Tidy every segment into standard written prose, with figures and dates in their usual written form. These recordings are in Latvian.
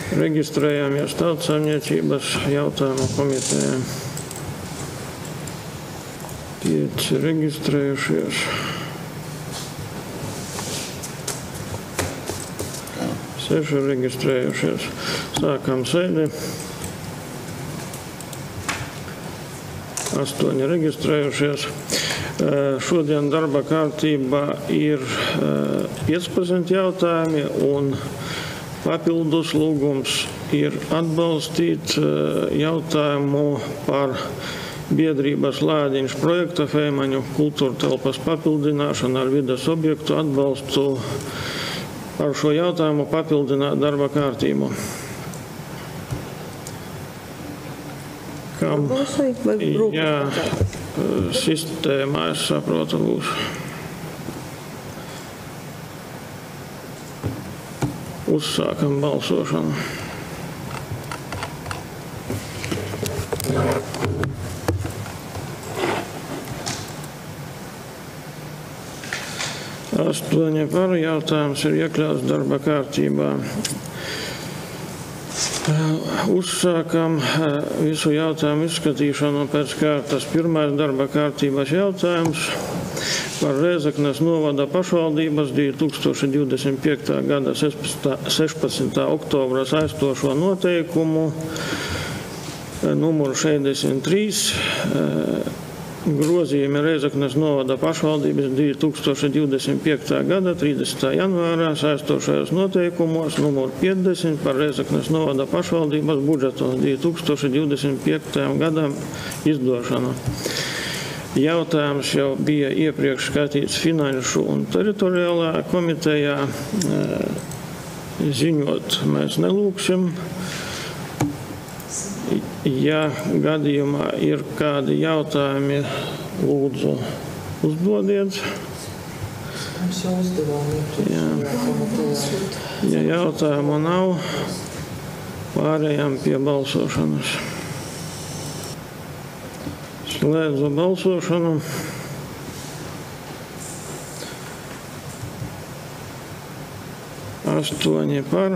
Reģistrējāmies Tautsaimniecības jautājumu komitejā. 5 reģistrējušies. 6 reģistrējušies. Sākam sēdi. 8 reģistrējušies. Šodien darba kārtībā ir 15 jautājumi un papildus lūgums ir atbalstīt jautājumu par biedrības Lēdiņš projekta Feimaņu kultūra telpas papildināšanu ar vides objektu atbalstu. Par šo jautājumu papildināt darba kārtību. Kam? Jā, sistēmā, es saprotu, būs. Uzsākam balsošanu. Astoņi par jautājums ir iekļauts darba kārtībā. Uzsākam visu jautājumu izskatīšanu pēc kārtas. Pirmais darba kārtības jautājums par Rēzeknes novada pašvaldības 2025. gada 16. oktobra saistošo noteikumu numuru 63. Grozījumi Rēzeknes novada pašvaldības 2025. gada 30. janvārā saistošajos noteikumos numuru 50 par Rēzeknes novada pašvaldības budžetu 2025. gadam izdošanu. Jautājums jau bija iepriekš skatīts Finanšu un teritoriālā komitejā. Ziņot mēs nelūksim. Ja gadījumā ir kādi jautājumi, lūdzu uzdodiet. Mums jau uzdevām. Ja jautājumu nav, pārējām pie balsošanas. Slēdzu balsošanu. Astoņi par.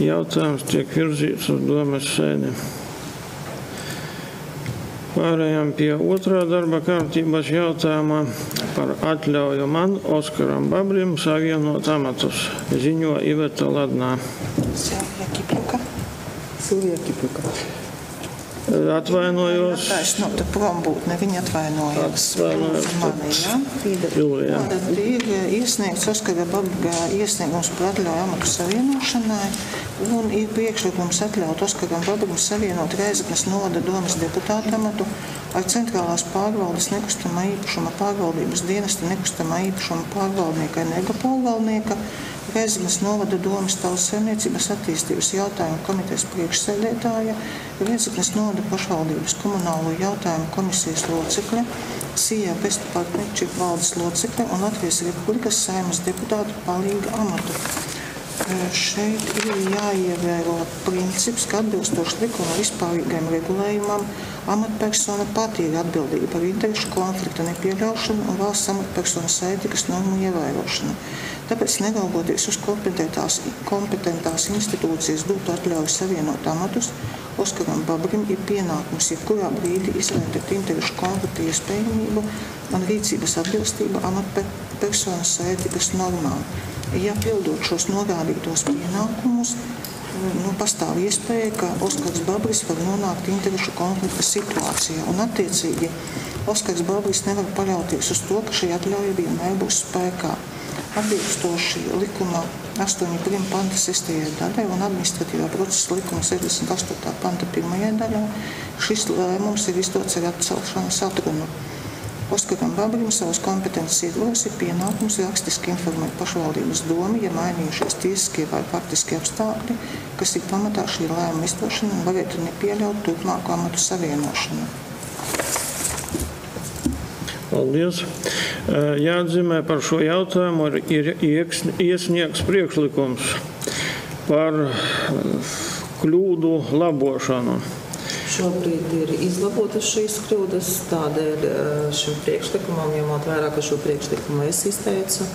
Jautājums tiek virzīts uz domes sēdi. Pārējām pie otrā darba kārtības jautājuma par atļauju man, Oskaram Babrim, savienot amatus. Ziņo Iveta Ladnā. Silvija Kipļuka. Atvainojos. Taisnota prombūtne, viņa atvainojās. Tad ir iesniegts Oskara Babriga iesniegums par atļauju amatu savienošanai un ir priekšlikums atļaut Oskaram Babrigam savienot Rēzeknes novada domes deputāta amatu ar centrālās pārvaldes nekustamā īpašuma pārvaldības dienesta nekustamā īpašuma pārvaldnieka energopārvaldnieka Rēzeknes novada domes tautsaimniecības attīstības jautājumu komitejas priekšsēdētāja, Rēzeknes novada pašvaldības komunālo jautājumu komisijas locekļa, Sijā Bestu partneršību valdes locekļa un Latvijas Republikas Saeimas deputātu palīga amatu. Šeit ir jāievēro princips, ka atbilstoši likuma vispārīgajam regulējumam amatpersona pati ir atbildīga par interešu konflikta nepieļaušanu un valsts amatpersonas ētikas normu ievērošanu. Tāpēc, neraugoties uz kompetentās institūcijas dot atļauju savienot amatus, Oskaram Babrim ir pienākums jebkurā brīdī izvērtēt interešu konflikta iespējamību un rīcības atbilstību amatpersonas ētikas normām. Ja pildot šos norādītos pienākumus, pastāv iespēja, ka Oskars Babris var nonākt interešu konflikta situācijā un attiecīgi Oskars Babris nevar paļauties uz to, ka šī atļauja vienmēr būs spēkā. Atbilstoši likuma 8. panta 6. daļai un administratīvā procesa likuma 68. panta 1. daļā šis lēmums ir izdots ar atcelšanas atrunu. Oskaram Babrim savas kompetences ietvaros ir pienākums rakstiski informēt pašvaldības domu, ja mainījušies tiesiskie vai faktiskie apstākļi, kas ir pamatā šī lēmuma izdošana un varētu nepieļaut turpmāku amatu savienošanu. Paldies. Jāatzīmē par šo jautājumu ir iesniegts priekšlikums par kļūdu labošanu. Šobrīd ir izlabotas šīs kļūdas, tādēļ šim priekšlikumam, ņemot vērā, ka šo priekšlikumu es izteicu,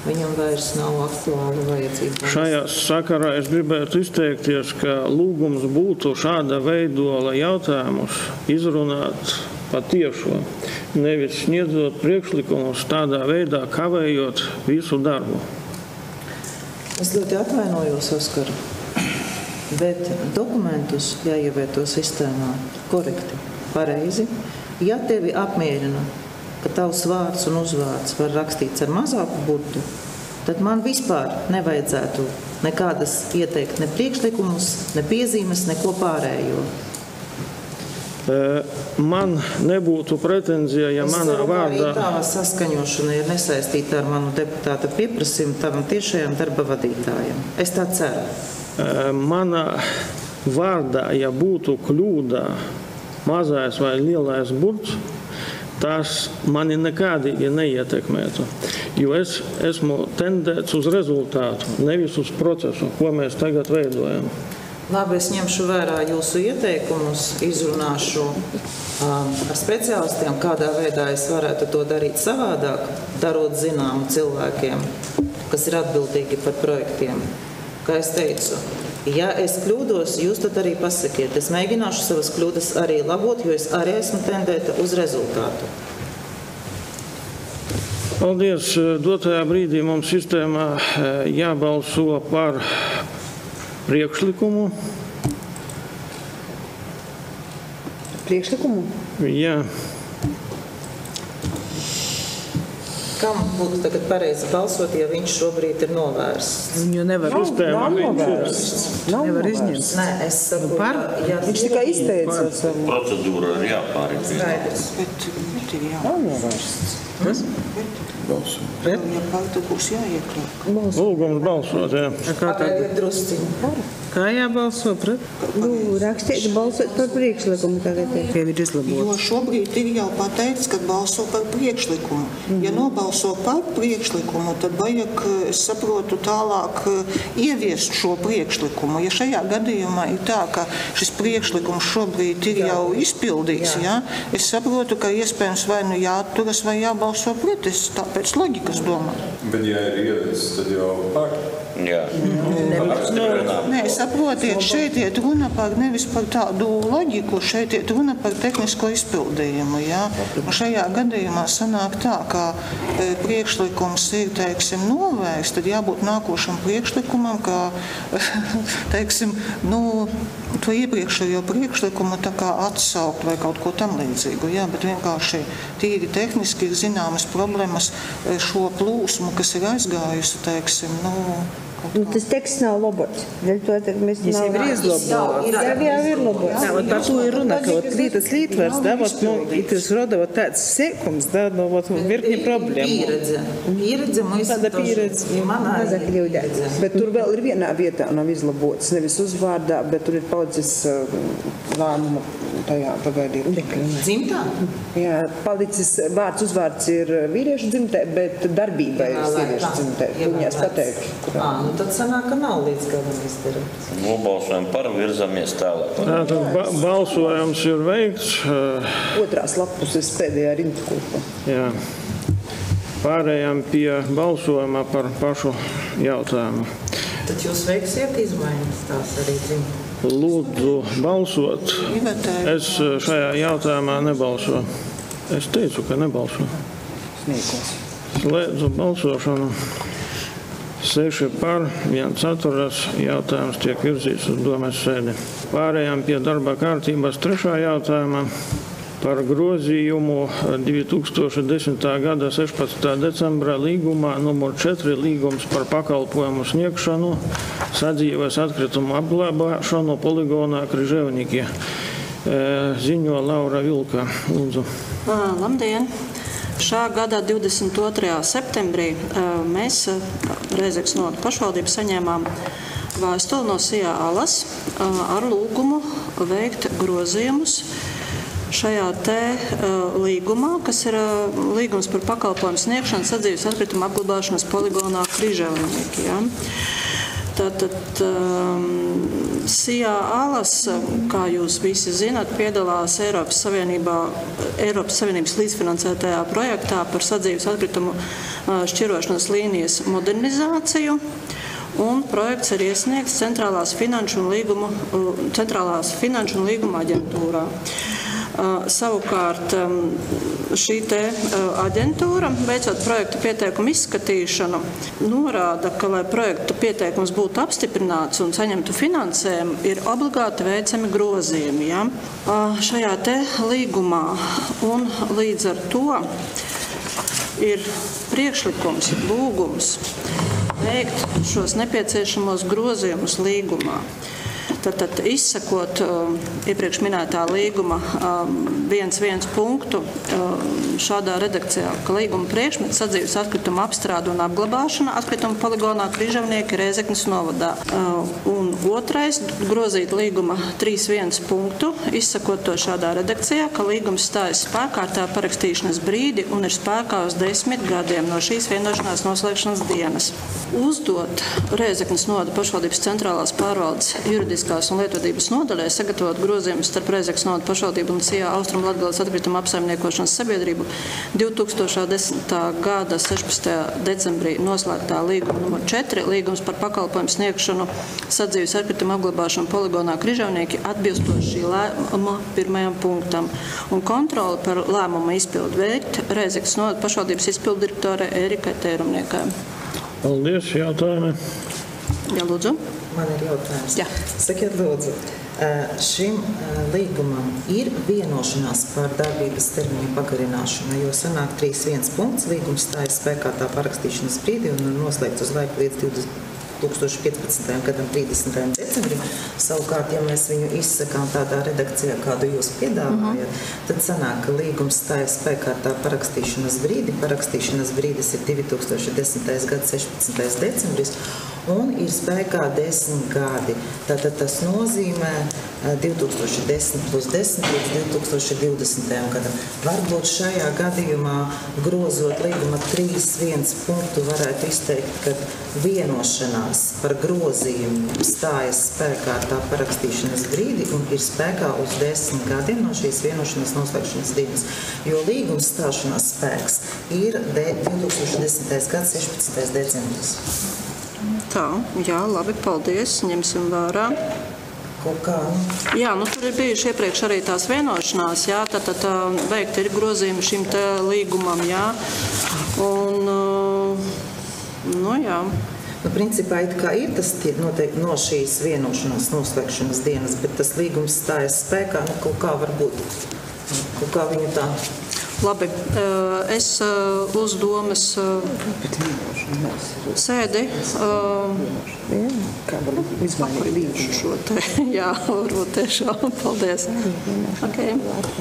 viņam vairs nav aktuāla vajadzība. Šajā sakarā es gribētu izteikties, ka lūgums būtu šāda veidola jautājumus izrunāt patiešo, nevis sniedzot priekšlikumus tādā veidā, kavējot visu darbu. Es ļoti atvainojos, Oskar, bet dokumentus jāievieto sistēmā korekti, pareizi. Ja tevi apmierina, ka tavs vārds un uzvārds var rakstīts ar mazāku burtu, tad man vispār nevajadzētu nekādas ieteikt ne priekšlikumus, ne piezīmes, neko pārējo. Man nebūtu pretenzija, ja manā vārdā... Arī tā saskaņošana ir nesaistīta ar manu deputāta pieprasījumu tavam tiešajam darba vadītājam. Es tā ceru. Manā vārdā, ja būtu kļūdā mazais vai lielais burts, tas mani nekādīgi neietekmētu, jo es esmu tendēts uz rezultātu, nevis uz procesu, ko mēs tagad veidojam. Labi, es ņemšu vērā jūsu ieteikumus, izrunāšu ar speciālistiem, kādā veidā es varētu to darīt savādāk, darot zināmu cilvēkiem, kas ir atbildīgi par projektiem. Kā es teicu, ja es kļūdos, jūs tad arī pasakiet. Es mēģināšu savas kļūdas arī labot, jo es arī esmu tendēta uz rezultātu. Paldies. Dotajā brīdī mums sistēmā jābalso par priekšlikumu. Priekšlikumu? Jā. Kam būtu tagad pareizi balsot, ja viņš šobrīd ir novērsts? Viņu nevar nevar izņemt. Nē, es saku, Viņš tikai izteica savu. Procedūra ir jāpāriet. Bet ir Nav novērsts. Ja pārta būs jāiekļūt. Lūgums balsot, jā. Pagaidiet drusciņu. Kā jābalso pret? Rakstīt, balsot par priekšlikumu tagad. Jau ir izlabots. Jo šobrīd ir jau pateikts, ka balso par priekšlikumu. Ja nobalso par priekšlikumu, tad vajag, es saprotu, tālāk ieviest šo priekšlikumu. Ja šajā gadījumā ir tā, ka šis priekšlikums šobrīd ir jau izpildīts, ja, es saprotu, ka iespējams vai nu jāturas vai jābalso pret. Es tāpēc loģikas domāju. Bet ja ir ievists, tad jau par. Jā. Nē, saprotiet, šeit iet runa par nevis par tādu loģiku, šeit iet runa par tehnisko izpildījumu. Ja? Un šajā gadījumā sanāk tā, ka priekšlikums ir, teiksim, novērsts, tad jābūt nākošam priekšlikumam, ka, teiksim, to iepriekšējo priekšlikumu tā kā atsaukt vai kaut ko tam līdzīgu. Ja? Bet vienkārši tīri tehniski ir zināmas problēmas šo plūsmu, kas ir aizgājusi, teiksim, Tas teksts nav labots. Viņš jau ir izlabots. Jā, ir labots. Par to ir runa, ka lītas līdvars, tas rodava tāds sēkums, virkni problēmu. Pieredze, Tāda pieredze. Maza kļūda. Bet tur vēl ir vienā vietā nav izlabots. Nevis uzvārdā, bet tur ir palicis lēmumu tajā pagaidīt. Dzimtā? Jā, palicis uzvārds ir vīriešu dzimtē, bet darbība ir sieviešu dzimtē. Viņās pateikšu. Tad sanāk, ka nav līdz galam izdarīts. Nobalsojam par, virzamies tālāk. Tātad balsojums ir veikts. Otrās lapuses pēdējā rindkopa. Jā. Pārējām pie balsojuma par pašu jautājumu. Tad jūs veiksiet izmaiņas tās arī dzimtā? Lūdzu balsot. Es šajā jautājumā nebalso. Es teicu, ka nebalso. Slēdzu balsošanu. 6 par, 1 atturas, jautājums tiek virzīts uz domes sēdi. Pārējām pie darba kārtības 3. jautājuma par grozījumu 2010. gada 16. decembra līgumā numur 4 līgums par pakalpojumu sniegšanu, sadzīves atkritumu apglabāšanu poligonā Križevniki. Ziņo Laura Vilka. Lūdzu. Labdien! Šā gada 22. septembrī mēs Rēzeknes novada pašvaldību saņēmām vēstuli no SIA Alas ar lūgumu veikt grozījumus šajā te līgumā, kas ir līgums par pakalpojumu sniegšanu sadzīves atkritumu apglabāšanas poligonā Križevniki. Ja? Tātad SIA Alas, kā jūs visi zināt, piedalās Eiropas Savienības līdzfinansētajā projektā par sadzīves atkritumu šķirošanas līnijas modernizāciju. Un projekts ir iesniegts Centrālās finanšu un līguma aģentūrā. Savukārt šī aģentūra, veicot projektu pieteikumu izskatīšanu, norāda, ka, lai projektu pieteikums būtu apstiprināts un saņemtu finansējumu, ir obligāti veicami grozījumi šajā līgumā. Un līdz ar to ir priekšlikums, lūgums veikt šos nepieciešamos grozījumus līgumā. Tad izsakot iepriekš minētā līguma 1.1 punktu šādā redakcijā, ka līguma priekšmets sadzīves atkrituma apstrāde un apglabāšana atkrituma poligonā Križavnieki Rēzeknes novadā. Un otrais, grozīt līguma 3.1 punktu, izsakot to šādā redakcijā, ka līgums stājas spēkā ar tā parakstīšanas brīdi un ir spēkā uz 10 gadiem no šīs vienošanās noslēgšanas dienas. Uzdot Rēzeknes novada pašvaldības centrālās pārvaldes juridiskās un lietvedības nodaļai sagatavot grozījumus starp Rēzeknes novada pašvaldību un SIA Austrumlatgales atkrituma apsaimniekošanas sabiedrību 2010. gada 16. decembrī noslēgtā līguma numur 4, līgums par pakalpojumu sniegšanu sadzīves atkrituma apglabāšanu poligonā Križavnieki atbilstoši šī lēmuma 1. punktam. Un kontroli par lēmuma izpildu veikt Rēzeknes novada pašvaldības izpildu direktore Erikai Tērumniekai. Paldies, jautājumi. Jā, lūdzu. Man ir jautājums. Jā. Sakiet, lūdzu, šim līgumam ir vienošanās par darbības termiņu pagarināšanu, jo sanāk 3.1 punkts, līgums stājas spēkā tā parakstīšanas brīdī un ir noslēgts uz laiku līdz 2015. gadam 30. decembrim. Savukārt, ja mēs viņu izsakām tādā redakcijā, kādu jūs piedāvājat, tad sanāk, ka līgums stājas spēkā tā parakstīšanas brīdi. Parakstīšanas brīdis ir 2010. gada 16. decembris un ir spēkā 10 gadi. Tātad tas nozīmē 2010 plus 10 līdz 2020. gadam. Varbūt šajā gadījumā, grozot līguma 3.1 punktu, varētu izteikt, ka vienošanās par grozījumu stājas spēkā tā parakstīšanas brīdi un ir spēkā uz 10 gadiem no šīs vienošanās noslēgšanas dienas, jo līgums stāšanās spēks ir 2010. gads 16. decembris. Tā, jā, labi, paldies, ņemsim vērā. Kaut kā, Jā, tur ir bijuši iepriekš arī tās vienošanās, jā, tad veikt ir grozījumi šim līgumam, jā, un, jā. Principā it kā ir tas noteikti no šīs vienošanās noslēgšanas dienas, bet tas līgums stājas spēkā, kaut kā varbūt, kaut kā viņu tā. Labi, es uz domas sēdi izmainīšu šo jā, varbūt tiešām, paldies. Ok,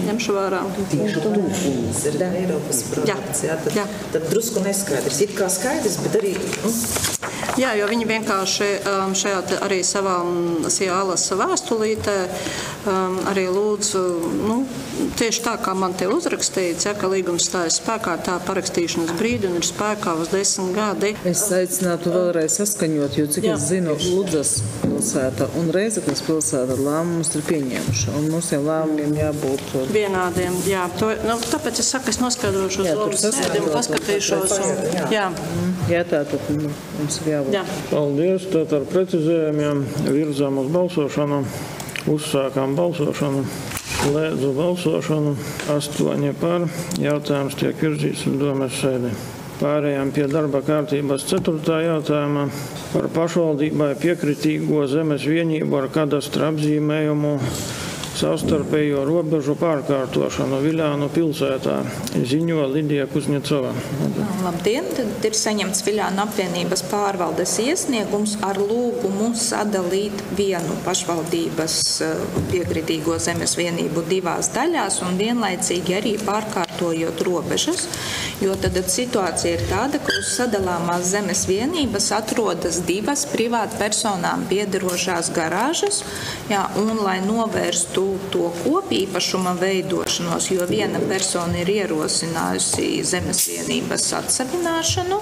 ņemšu vērā. Tas ir Eiropas projekts, jā, tad drusku neskaidrs. It kā skaidrs, bet arī, Jā, jo viņi vienkārši šajā arī savā SIA Alas vēstulītē arī lūdzu, tieši tā, kā man te uzrakstīts, ka līgums stājas spēkā tā parakstīšanas brīdi un ir spēkā uz 10 gadi. Es aicinātu vēlreiz saskaņot, jo cik es zinu, Ludzas pilsēta un Rēzeknes pilsēta lēmumus ir pieņēmuši, un mums tiem lēmumiem jābūt vienādiem, jā. Tāpēc es saku, es noskaidrošu uz domas sēdi un paskatīšos. Jā, tātad mums ir jābūt. Jā. Paldies, tad ar precizējumiem virzām uz balsošanu. Uzsākām balsošanu. Slēdzu balsošanu. 8 par. Jautājums tiek virzīts uz domas sēdi. Pārējām pie darba kārtības 4. jautājuma par pašvaldībai piekritīgo zemes vienību ar kadastra apzīmējumu savstarpējo robežu pārkārtošanu Viļānu pilsētā, ziņo Lidija Kuznecova. Labdien! Tad ir saņemts Viļānu apvienības pārvaldes iesniegums ar lūgumu sadalīt vienu pašvaldības piekritīgo zemes vienību 2 daļās un vienlaicīgi arī pārkārtojot robežas, jo tad situācija ir tāda, ka uz sadalāmās zemes vienības atrodas 2 privātpersonām piederošās garāžas, un lai novērstu to kopīpašuma veidošanos, jo viena persona ir ierosinājusi zemes vienības atsavināšanu,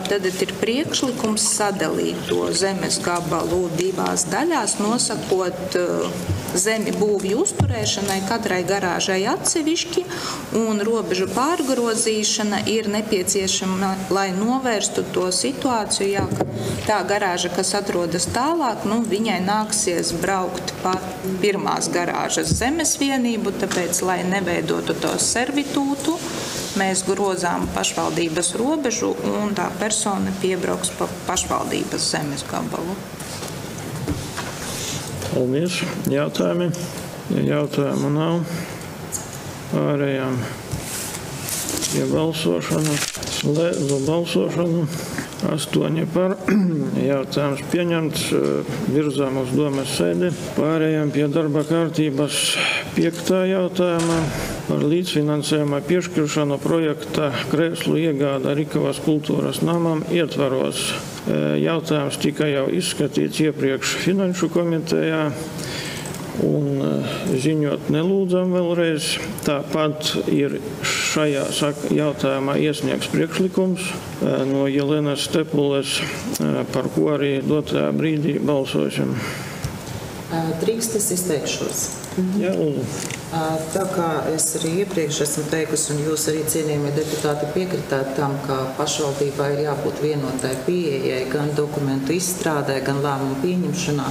tad ir priekšlikums sadalīt to zemes gabalu divās daļās, nosakot zemi būvju uzturēšanai katrai garāžai atsevišķi, un robežu pārgrozīšana ir nepieciešama, lai novērstu to situāciju, jā, ka tā garāža, kas atrodas tālāk, viņai nāksies braukt pa pirmās garāžas zemes vienību, tāpēc, lai neveidotu to servitūtu, mēs grozām pašvaldības robežu, un tā persona piebrauks pa pašvaldības zemes gabalu. Paldies. Jautājumi? Ja jautājumu nav, pārējām pie balsošanas. Slēdzu balsošanu. 8 par. Jautājums pieņemts. Virzām uz domes sēdi. Pārējām pie darba kārtības 5. jautājumā par līdzfinansējuma piešķiršanu projekta krēslu iegāda Rikavas kultūras namam ietvaros. Jautājums tika jau izskatīts iepriekš Finanšu komitejā un ziņot nelūdzam vēlreiz. Tāpat ir šajā jautājumā iesniegts priekšlikums no Jelenas Stepules, par ko arī dotajā brīdī balsosim. Drīkst es izteikšos? Jā, lūdzu. Tā kā es arī iepriekš esmu teikusi, un jūs arī cienījamie deputāti piekritāt tam, ka pašvaldībā ir jābūt vienotai pieejai gan dokumentu izstrādē, gan lēmumu pieņemšanā,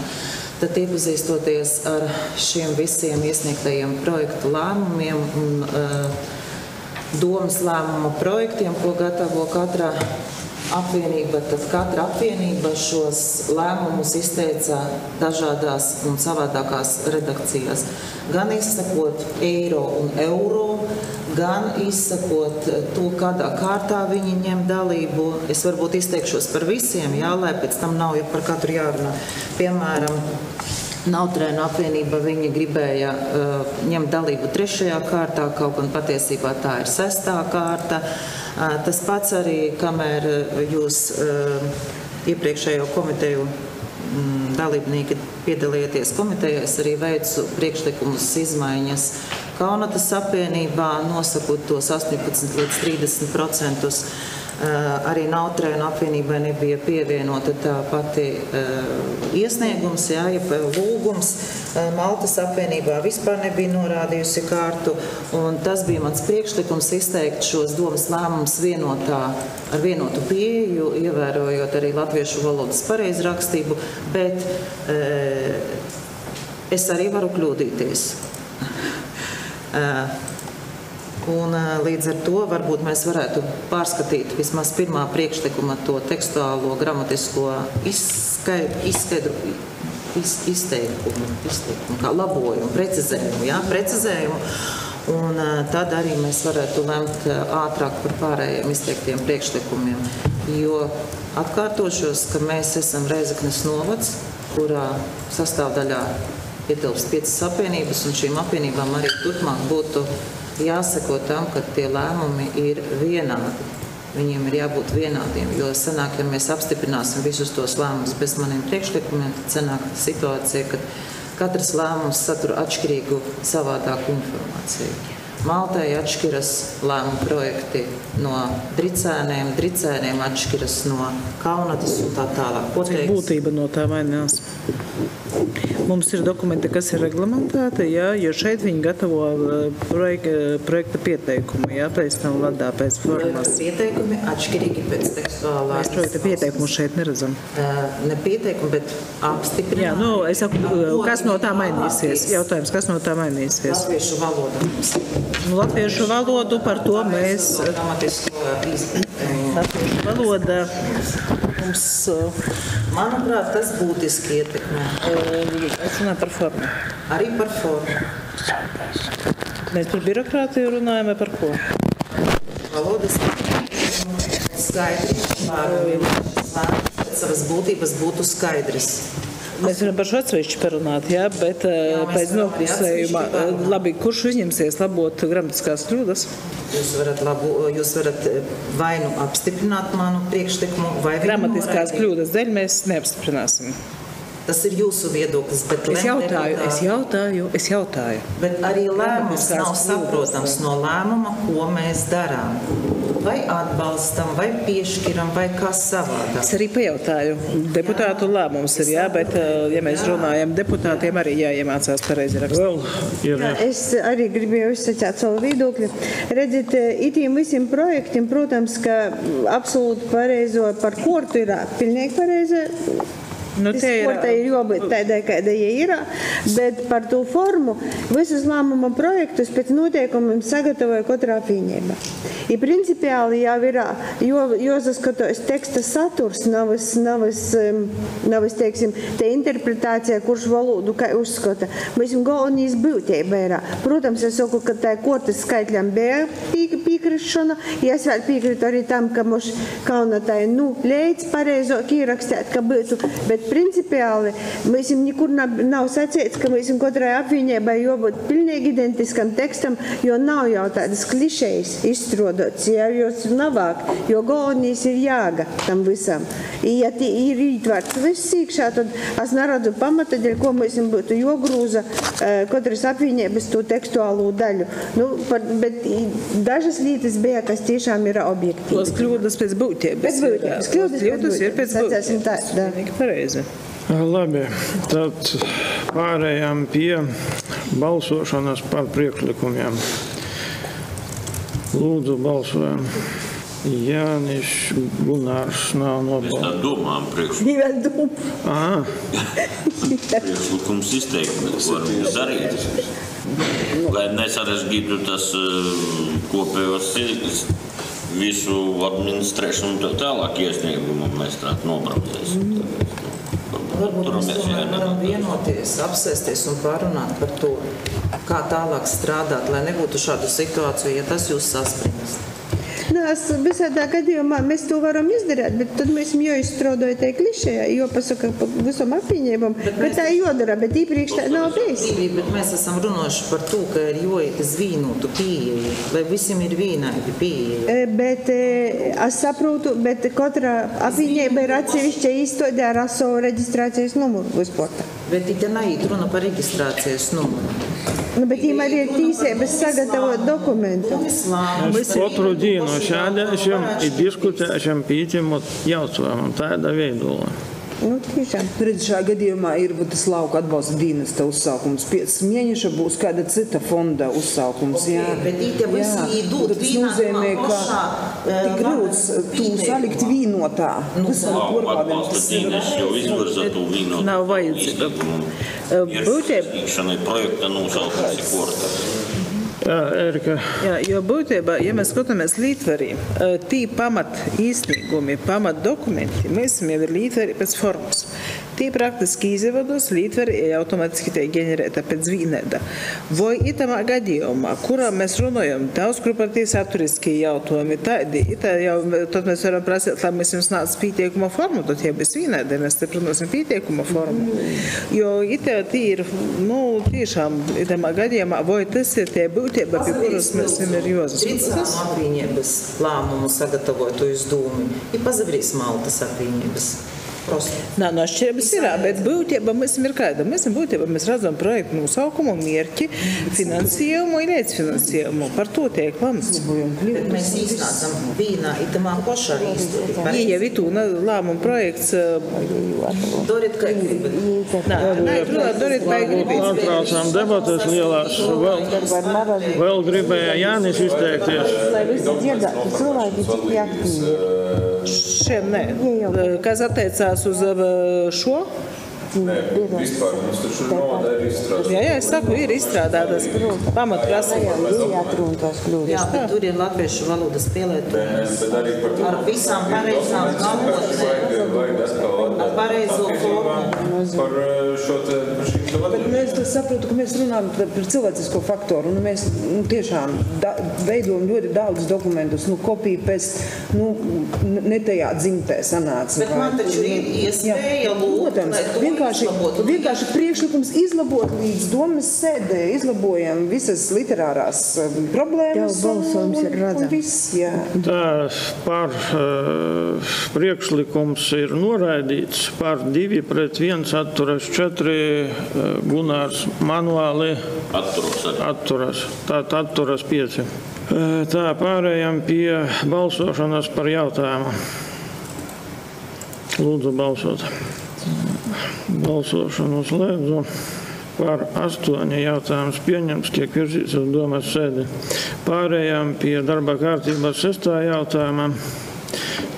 tad iepazīstoties ar šiem visiem iesniegtajiem projektu lēmumiem un domas lēmuma projektiem, ko gatavo katra apvienība, tad katra apvienība šos lēmumus izteica dažādās un savādākās redakcijās. Gan izsakot eiro un euro, gan izsakot to, kādā kārtā viņi ņem dalību. Es varbūt izteikšos par visiem, jā, lai pēc tam nav par katru jārunā. Piemēram, Nautrēnu apvienība viņi gribēja ņemt dalību 3. kārtā, kaut gan patiesībā tā ir 6. kārta. Tas pats arī, kamēr jūs iepriekšējo komiteju dalībnieki piedalījieties komitejā, es arī veicu priekšlikumus izmaiņas Kaunatas apvienībā, nosakot tos 18 līdz 30%. Arī Nautrēnu apvienībai nebija pievienota tā pati iesniegums, jā, lūgums. Maltas apvienībā vispār nebija norādījusi kārtu, un tas bija mans priekšlikums izteikt šos domas lēmumus ar vienotu pieeju, ievērojot arī latviešu valodas pareizrakstību, bet es arī varu kļūdīties. Un līdz ar to varbūt mēs varētu pārskatīt vismaz pirmā priekšlikuma to tekstuālo gramatisko izteikumu, kā labojumu, precizējumu. Un tad arī mēs varētu lemt ātrāk par pārējiem izteiktiem priekšlikumiem. Jo atkārtošos, ka mēs esam Rēzeknes novads, kurā sastāvdaļā ietilpst 5 apvienības, un šīm apvienībām arī turpmāk būtu jāsako tam, ka tie lēmumi ir vienādi. Viņiem ir jābūt vienādiem, jo sanāk, ja mēs apstiprināsim visus tos lēmumus bez maniem priekšlikumiem, tad sanāk situācija, ka katrs lēmums satur atšķirīgu savādāku informāciju. Maltai atšķiras lēmumu projekti no Dricēniem, Dricēniem atšķiras no Kaunatas un tā tālāk. Būtība no tā mainās. Mums ir dokumenti, kas ir reglamentēti, jā, jo šeit viņi gatavo projekta pieteikumu, jā, pēc tam vadā pēc formas. Pieteikumi atšķirīgi pēc tekstuālā. Mēs projekta pieteikumu šeit neredzam. Ne pieteikumu, bet apstiprināt. Jā, es saku, kas no tā mainīsies? Jautājums, kas no tā mainīsies? Latviešu valoda. Latviešu valodu par to mēs... Latviešu valoda mums... Manuprāt, tas būtiski ietekmē. Es runāju par formu. Arī par formu. Mēs par birokrātiju runājam, vai par ko? Valodas skaidri, pēc savas būtības būtu skaidrs. Mēs varam par šo atsevišķi parunāt, jā, bet pēc noklusējuma, labi, kurš uzņemsies labot gramatiskās kļūdas? Jūs varat vai nu apstiprināt manu priekšlikumu, vai gramatiskās kļūdas dēļ mēs neapstiprināsim. Tas ir jūsu viedoklis, bet Es jautāju. Bet arī lēmums nav saprotams no lēmuma, ko mēs darām. vai atbalstam, vai piešķiram, vai kā savādāk. Es arī pajautāju. Deputātu lēmums ir, jā, bet, ja mēs runājam, deputātiem arī jāiemācās pareizi rakstīt. Es arī gribēju izsacīt savu viedokli. Redziet, itiem visiem projektiem, protams, ka absolūti pareizo par kortu ir pilnīgi pareizi. Sportai ir jābūt tādai, kāda ir, bet par to formu visus lēmuma projektus pēc noteikumiem sagatavoja katrā apvienībā. I principiāli jau ir jāsaskatās teksta saturs, nav teiksim, te interpretācija, kurš valodu kā uzskata. Mēs galvenīs būtība ir. Protams, es saku, ka tā kortas skaitļam bija piekrišana. Es vēl piekrītu arī tam, ka mums kauna tā leidz pareizāk ierakstēt, ka būtu, bet principiāli mēs nekur nav sacīts, ka mēs katrai apvienībai jābūt pilnīgi identiskam tekstam, jo nav jau tādas klišejas izstrādātas, jo navāk, jo galvenais ir jāga tam visam. Ja ir ietverts viss iekšā, tad es neredzu pamata, dēļ ko mēs būtu jāgrūza katras apvienības to tekstuālo daļu. Bet dažas lietas bija, kas tiešām ir objektīvi. Tos kļūdas pēc būtības. Kļūdas ir pēc būtības. Pareizi. Labi, tad pārējām pie balsošanas par priekšlikumiem. Lūdzu, balsojam. Jānis Gunārs nav nobalsojis. Mēs tā domājam priekšlikumu. Priekšlikums izteikti, ko varam darīt. Lai nesarežģītu tas kopējos visu administrēšanu un tālāk iesniegumu mēs tā nobraucēsim. Varbūt mēs tomēr varam vienoties, apsēsties un pārunāt par to, kā tālāk strādāt, lai nebūtu šādu situāciju, ja tas jūs saspringas. Visādā gadījumā mēs to varam izdarīt, bet tad mēs jāizstrādāja tai klišējā, jo pasaka visam apvienībam, ka tā jodara, bet īpriekš tā nav bijis. Bet mēs esam runājuši par to, ka ir jāiet uz vīnotu pieeja, lai visiem ir vīnaidi pieeja. Bet es saprotu, bet katra apvienība ir atsevišķa izstādē ar savu reģistrācijas numuru visporta. Bet te neiet runa par reģistrācijas numuru. Bet viņam arī ir tīsības sagatavot dokumentu. Mēs katru dienu sēdēšam un diskutēšam pieņemot jautājumu tāda veidolā. Tiešām. Redz, šajā gadījumā ir tas lauka atbalsta dienesta uzsaukums. Pēc mēneša būs kāda cita fonda uzsaukums. Jā. Bet tas nozīmē, ka tik grūts tu salikt vīnotā. Lauka atbalsta dienesta jau izvirza tu vīnotu. Nav vajadzīga. Iesniegšanai projekta nosaukums ir korta. Jā, Erika. Jā, jo būtībā, ja mēs skatāmies līdzvarī, tī pamat īsnīgumi, pamat dokumenti, mēs jau ir līdzvarī pēc formas. Tī praktiski izvados līdzvari automatiski tiek ģenerēta pēc vienāda. Vai itamā gadījumā, kurā mēs runājam, daudz kur par tī saturiskie jautājumi, tādi, tad mēs varam prasīt, lai mēs jums nāc pieteikuma formu, tad jau bez vienāda, mēs te prinosim pieteikuma formu. Jo tī ir, tiešām itamā gadījumā, vai tas ir tie būtība, pie kuras mēs ir jāsaskatās. Rīcām apvienības lēmumu sagatavotu izdūmi ir pazavrīs Maltas apvienības. Nā, no šķirības ir, bet būtība mēs ir kāda. Mēs redzam projektu nosaukumu, mierķi, finansējumu un līdzfinansējumu. Par to tiek lemts. Bet mēs iznācam vīnā itamā pašā īstenībā. Ja jau ir lēmuma projekts... Dorit, kā gribat. Dorit, kā gribat. Atbraucām debates lielās. Vēl gribēja Jānis izteikties. Lai visi dzirdētu, cilvēki cik aktīvi. Šiem nē. Kas attiecās uz šo? Nē, vispār mums taču nauda ir izstrādāta. Jā, es saku, ir izstrādātas pamatprasības. Jā, bet tur ir latviešu valodas pielietojums. Ar visām pareizām galvotnēm. Ar pareizo formu. Par šo te Bet mēs saprotu, ka mēs runājam par cilvēcisko faktoru. Mēs tiešām veidojam ļoti daudz dokumentus, kopiju pēc ne tajā dzimtē sanāca. Bet man taču ir iespēja lūgt, vienkārši priekšlikums izlabot līdz domas sēdē, izlabojam visas literārās problēmas. Tev balsojums ir redzams. Tā par priekšlikums ir noraidīts, par 2-1 atturas 4 Gunārs manuāli atturas. Tātad atturas 5. Tā, pārējām pie balsošanas par jautājumu. Lūdzu balsot. Balsošanu slēdzu. Par 8 jautājums pieņemts, tiek virzīts uz domas sēdi. Pārējām pie darba kārtības 6. jautājuma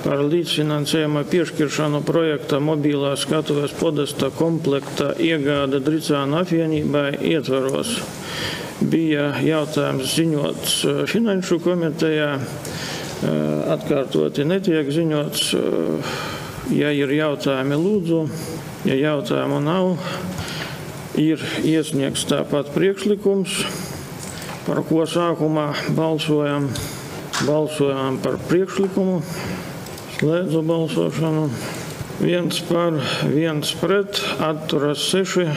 par līdzfinansējuma piešķiršanu projekta mobilā skatuves podesta komplekta iegāde Dricānu apvienībai ietvaros. Bija jautājums ziņots Finanšu komitejā, atkārtoti netiek ziņots. Ja ir jautājumi, lūdzu, ja jautājumu nav, ir iesniegts tāpat priekšlikums, par ko sākumā balsojam. Balsojam par priekšlikumu, slēdzu balsošanu. 1 par, 1 pret, atturas 6,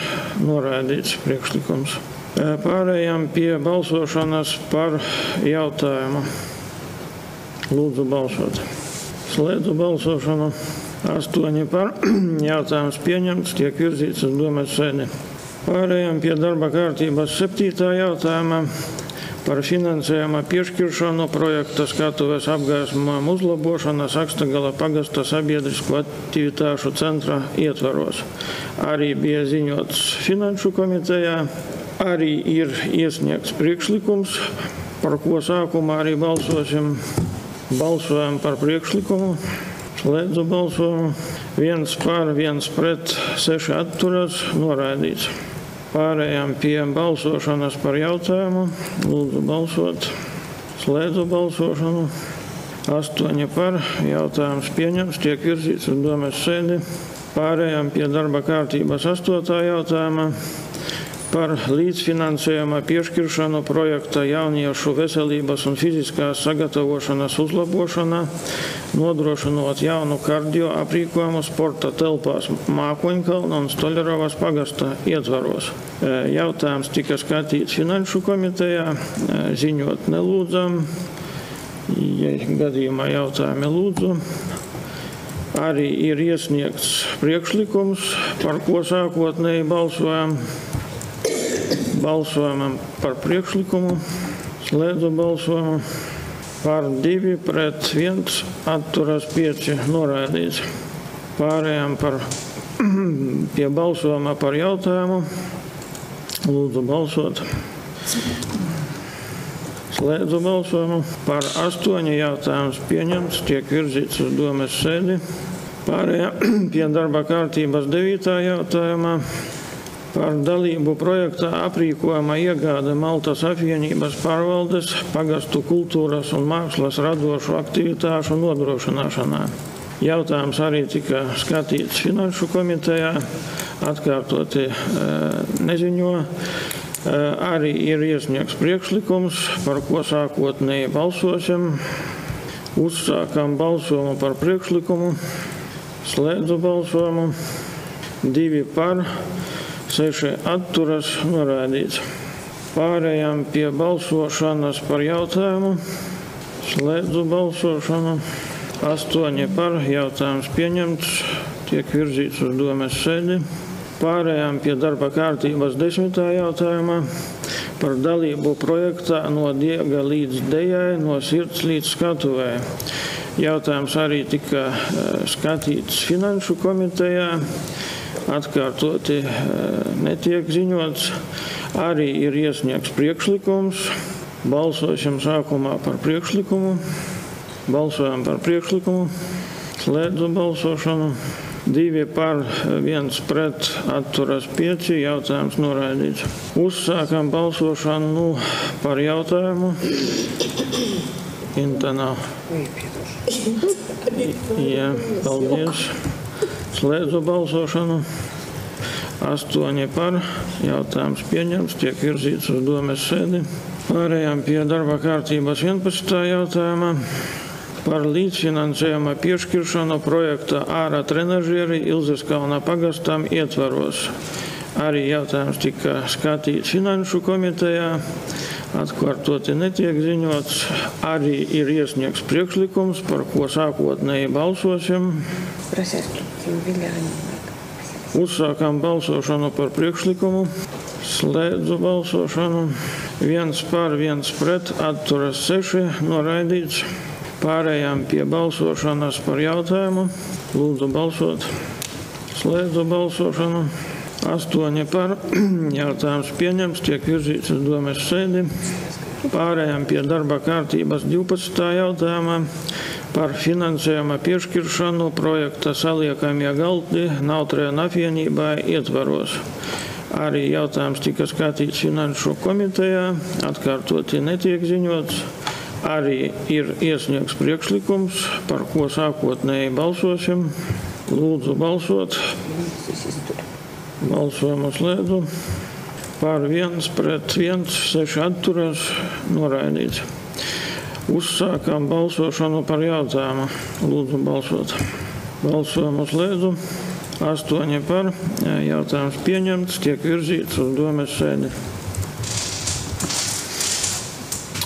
noraidīts priekšlikums. Pārējām pie balsošanas par jautājumu. Lūdzu balsot. Slēdzu balsošanu. 8 par, jautājums pieņemts, tiek virzīts uz domas sēdi. Pārējām pie darba kārtības 7. jautājuma par finansējuma piešķiršanu projekta skatuves apgaismojuma uzlabošanas Akstagala pagasta sabiedrisko aktivitāšu centra ietvaros. Arī bija ziņots Finanšu komitejā, arī ir iesniegts priekšlikums, par ko sākumā arī balsosim. Balsojam par priekšlikumu, slēdzu balsojumu. 1 par, 1 pret, 6 atturas, noraidīts. Pārējām pie balsošanas par jautājumu. Lūdzu balsot. Slēdzu balsošanu. 8 par, jautājums pieņems, tiek virzīts uz domas sēdi. Pārējām pie darba kārtības 8. jautājuma par līdzfinansējuma piešķiršanu projekta jauniešu veselības un fiziskās sagatavošanas uzlabošanā, nodrošinot jaunu kardio aprīkojumu sporta telpās Mākoņkalna un Stoļerovas pagasta ietvaros. Jautājums tika skatīts Finanšu komitejā, ziņot nelūdzam, ja gadījumā jautājumi lūdzu. Arī ir iesniegts priekšlikums, par ko sākotnēji balsojam. Balsojam par priekšlikumu, slēdzu balsojumu. Par 2 pret 1, atturas 5, noraidīts. Pārējām pie balsojuma par jautājumu. Lūdzu balsot. Slēdzu balsojumu. Par 8 jautājums pieņemts, tiek virzīts uz domas sēdi. Pārējām pie darba kārtības 9. jautājumā. Par dalību projektā aprīkojuma iegāde Maltas apvienības pārvaldes pagastu kultūras un mākslas radošu aktivitāšu nodrošināšanā. Jautājums arī tika skatīts Finanšu komitejā, atkārtoti neziņo. Arī ir iesniegts priekšlikums, par ko sākotnēji balsosim. Uzsākam balsojumu par priekšlikumu, slēdzu balsojumu. 2 par, 6 atturas, noraidīts. Pārējām pie balsošanas par jautājumu. Slēdzu balsošanu. 8 par, jautājums pieņemts, tiek virzīts uz domas sēdi. Pārējām pie darba kārtības 10. jautājumā par dalību projektā no diega līdz dejai, no sirds līdz skatuvē. Jautājums arī tika skatīts Finanšu komitejā. Atkārtoti netiek ziņots. Arī ir iesniegts priekšlikums. Balsosim sākumā par priekšlikumu. Balsojam par priekšlikumu. Slēdzu balsošanu. 2 par, 1 pret, atturas 5, jautājums noraidīts. Uzsākam balsošanu par jautājumu. Inta nav. Jā, paldies. Slēdzu balsošanu. 8 par, jautājums pieņemts, tiek virzīts uz domas sēdi. Pārējām pie darba kārtības 11. jautājumā par līdzfinansējuma piešķiršanu projekta ārā trenažieri Ilzeskalna pagastam ietvaros. Arī jautājums tika skatīts Finanšu komitejā. Atkārtoti netiek ziņots. Arī ir iesniegts priekšlikums, par ko sākotnēji balsosim. Uzsākam balsošanu par priekšlikumu. Slēdzu balsošanu. 1 par, 1 pret, atturas 6, noraidīts. Pārējām pie balsošanas par jautājumu. Lūdzu balsot. Slēdzu balsošanu. 8 par, jautājums pieņemts, tiek virzīts uz domes sēdi. Pārējām pie darba kārtības 12. jautājumā par finansējuma piešķiršanu projekta saliekamie galdi Nautrēna apvienībai ietvaros. Arī jautājums tika skatīts Finanšu komitejā, atkārtoti netiek ziņots. Arī ir iesniegts priekšlikums, par ko sākotnēji balsosim. Lūdzu balsot. Balsojumu slēdzu. Par 1 pret 1, 6 atturas, noraidīts. Uzsākām balsošanu par jautājumu. Lūdzu balsot. Balsojumu slēdzu. 8 par, jautājums pieņemts, tiek virzīts uz domes sēdi.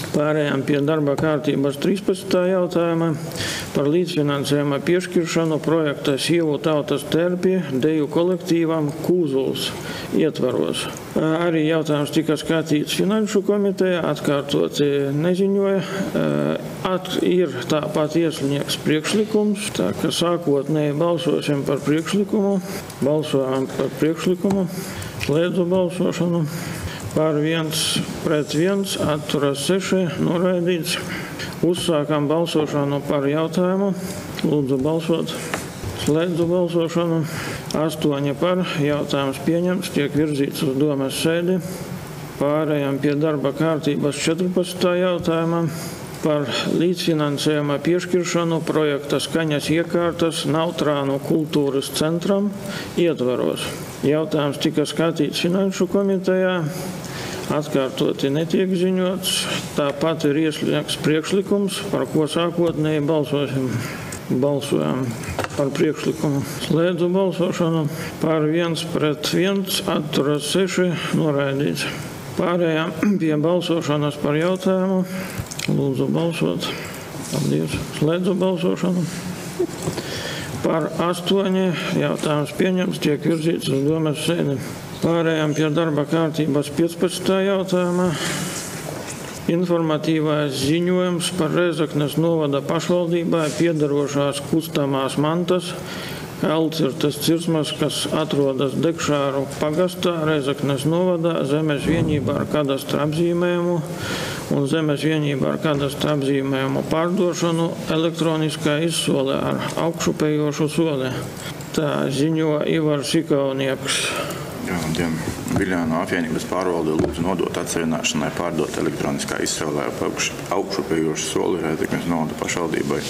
Pārējām pie darba kārtības 13. jautājuma par līdzfinansējuma piešķiršanu projekta Sievu tautas terpi deju kolektīvam Kūzuls ietvaros. Arī jautājums tika skatīts Finanšu komitejā, atkārtoti neziņoja. Ir tāpat iesniegts priekšlikums, tā ka sākotnēji balsosim par priekšlikumu. Balsojam par priekšlikumu. Slēdzu balsošanu. Par 1 pret 1, atturas 6, noraidīts. Uzsākam balsošanu par jautājumu. Lūdzu balsot. Slēdzu balsošanu. 8 par, jautājums pieņemts, tiek virzīts uz domes sēdi. Pārējām pie darba kārtības 14. jautājumā par līdzfinansējuma piešķiršanu projekta skaņas iekārtas Nautrānu kultūras centram ietvaros. Jautājums tika skatīts Finanšu komitejā, atkārtoti netiek ziņots. Tāpat ir iesniegts priekšlikums, par ko sākotnēji balsosim. Balsojam par priekšlikumu. Slēdzu balsošanu. Par 1 pret 1, atturas 6, noraidīts. Pārējām pie balsošanas par jautājumu. Lūdzu balsot. Paldies. Slēdzu balsošanu. Par 8, jautājums pieņemts, tiek virzīts uz domes sēdi. Pārējām pie darba kārtības 15. jautājumā. Informatīvais ziņojums par Rēzeknes novada pašvaldībai piederošās kustamās mantas Kalcirtes cirsmas, kas atrodas Dekšāru pagastā Rēzeknes novadā, zemes vienībā ar kadastra apzīmējumu un zemes vienībā ar kadastra apzīmējumu pārdošanu elektroniskā izsolē ar augšupējošu soli. Tā ziņo Ivars Ikaunieks. Viļānu apvienības pārvalde lūdzu nodot atsevināšanai pārdot elektroniskā izsolē augšupējošu soli Rēzeknes novada pašvaldībai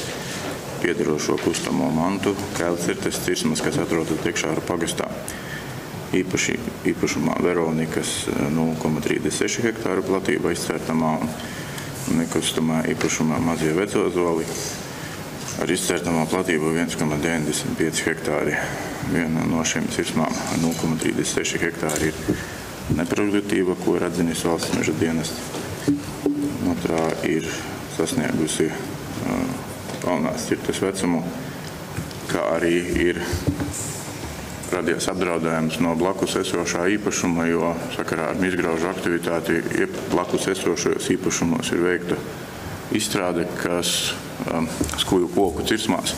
piederošo kustamo mantu Kalcirtes cirsmas, kas atrodas Dekšāru pagastā. Īpašumā Veronikas 0,36 hektāru platība izcērtamā un nekustamā īpašumā Mazie Vecozoli ar izcērtamā platību 1,95 hektāri. Viena no šiem cirsmām 0,36 hektāri ir neproduktīva, ko ir atzinis valsts meža dienests. Otrā ir sasniegusi palnās cirtes vecumu, kā arī ir radies apdraudējums no blakus esošā īpašuma, jo sakarā ar izgraužu aktivitāti blakus esošajos īpašumos ir veikta izstrāde, kas skuju koku cirsmās,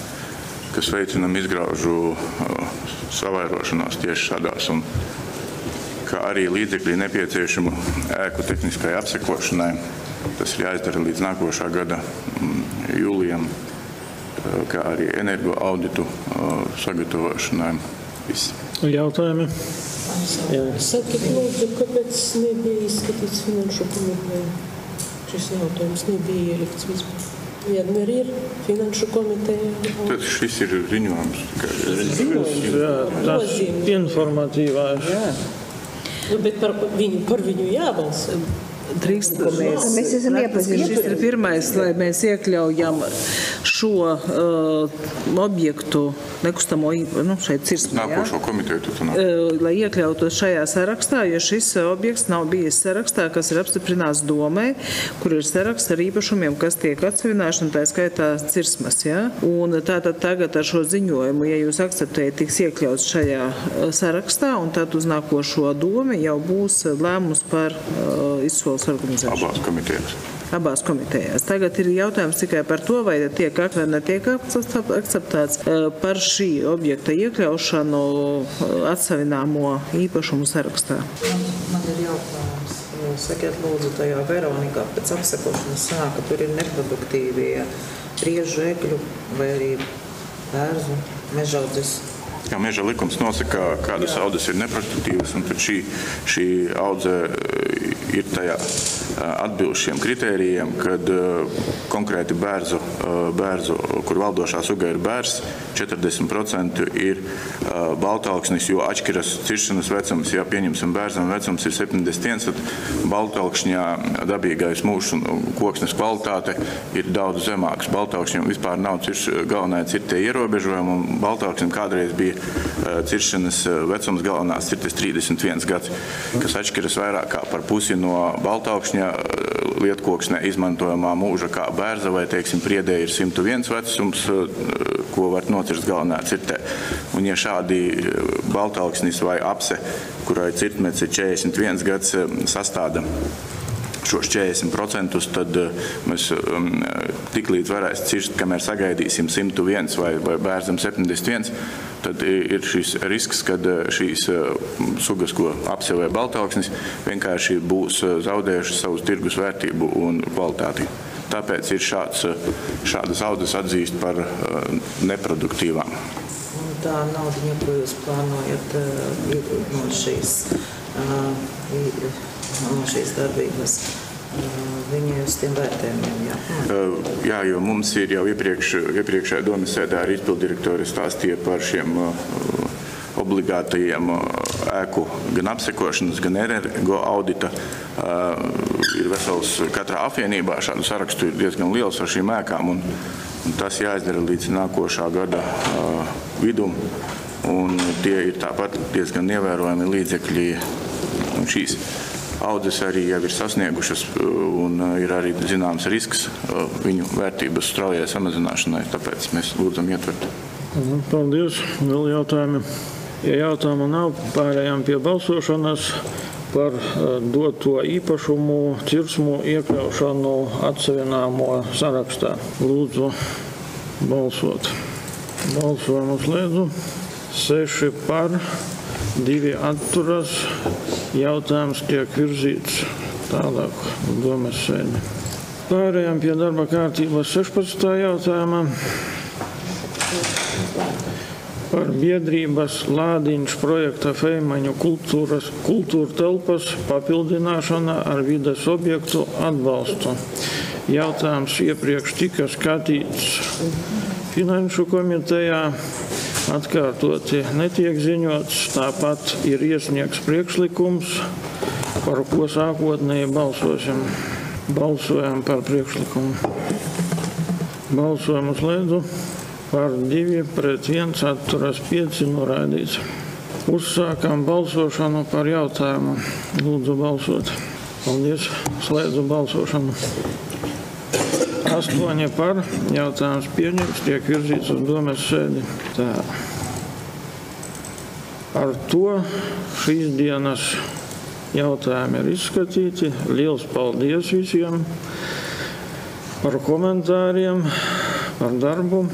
kas veicina izgraužu savairošanos tieši šādās, un kā arī līdzekļi nepieciešamu ēku tehniskai apsekošanai. Tas ir jāizdara līdz nākošā gada jūlijam, kā arī energo auditu sagatavošanai. Viss. Jautājumi? Sakiet, lūdzu, kāpēc nebija izskatīts Finanšu komitejā? Šis jautājums nebija ielikts vispār. Vienmēr ir Finanšu komitejā. Tad šis ir ziņojums. Jā, tas informatīvais. Bet par viņu jābalso. Drīkst, mēs esam iepazinušies. Šis ir pirmais, lai mēs iekļaujam šo objektu nekustamo šeit cirsmā. Nākošo komiteju tu nāk. Lai iekļautos šajā sarakstā, jo šis objekts nav bijis sarakstā, kas ir apstiprināts domē, kur ir saraksts ar īpašumiem, kas tiek atsevināšana, tā skaitā cirsmas. Ja? Un tātad tagad ar šo ziņojumu, ja jūs akceptējat, tiks iekļauts šajā sarakstā, un tad uz nākošo domu jau būs lēmums par izsoles seksuālas organizēšanas? Abās komitejās. Tagad ir jautājums tikai par to, vai tiek vai netiek akceptēts par šī objekta iekļaušanu atsavināmo īpašumu sarakstā. Man ir jautājums. Sakiet, lūdzu, tajā Veronikā pēc apsekošanas sāka, tur ir neproduktīvie priežu egļu vai arī bērzu mežaudzes. Jā, meža likums nosaka, kādas audzes ir neproduktīvas, un tad šī audze ir tajā atbilst šiem kritērijiem, kad konkrēti bērzu, kur valdošā suga ir bērs, 40% ir baltalksnis, jo atšķiras ciršanas vecums. Ja pieņemsim bērzam vecums ir 71, tad baltalkšņā dabīgais mūžs un koksnes kvalitāte ir daudz zemāks. Baltalkšņiem vispār nav galvenais ir tie ierobežojumi, un baltalkšņiem kādreiz bija ciršanas vecums galvenās ir tas 31 gads, kas atšķiras vairāk kā par pusi no baltalkšņa lietkoksnē izmantojamā mūža kā bērza vai, teiksim, priedē ir 101 vecums, ko var nocirst galvenā cirtē. Un ja šādi baltalksnis vai apse, kurai cirtmets ir 41 gads, sastāda šos 40%, tad mēs tiklīdz varēs cirst, kamēr sagaidīsim 101 vai bērzam 71, tad ir šis risks, kad šīs sugas, ko apse vai baltalksnis, vienkārši būs zaudējušas savus tirgus vērtību un kvalitāti. Tāpēc ir šādas audzes atzīst par neproduktīvām. Un tā naudiņa, ko jūs plānojat no šīs darbības, viņi uz tiem vērtējumiem, jā? Jā, jo mums ir jau iepriekšējā domas sēdā arī izpildirektori stāstīja par šiem obligātajiem ēku gan apsekošanas, gan energo audita. Ir vesels katrā apvienībā šādu sarakstu ir diezgan liels ar šīm ēkām, un tas jāizdara līdz nākošā gada vidum, un tie ir tāpat diezgan ievērojami līdzekļi, un šīs audzes arī jau ir sasniegušas, un ir arī zināms risks viņu vērtības straujai samazināšanai, tāpēc mēs lūdzam ietvert. Paldies. Vēl jautājumi? Ja jautājumu nav, pārējām pie balsošanas par doto īpašumu cirsmu iekļaušanu atsavināmo sarakstā. Lūdzu balsot. Balsojumu slēdzu. 6 par, 2 atturas. Jautājums tiek virzīts tālāk domas sēdi. Pārējām pie darba kārtības 16. jautājumā. Par biedrības Lādiņš projekta Feimaņu kultūra telpas papildināšana ar vides objektu atbalstu. Jautājums iepriekš tika skatīts Finanšu komitejā. Atkārtoti netiek ziņots, tāpat ir iesniegts priekšlikums, par ko sākotnēji balsosim. Balsojam par priekšlikumu. Balsojumu slēdzu. Par 2 pret 1 atturas 5 noraidīts. Uzsākam balsošanu par jautājumu. Lūdzu balsot. Paldies. Slēdzu balsošanu. 8 par. Jautājums pieņemts. Tiek virzīts uz domes sēdi. Tā. Ar to šīs dienas jautājumi ir izskatīti. Liels paldies visiem par komentāriem, par darbu.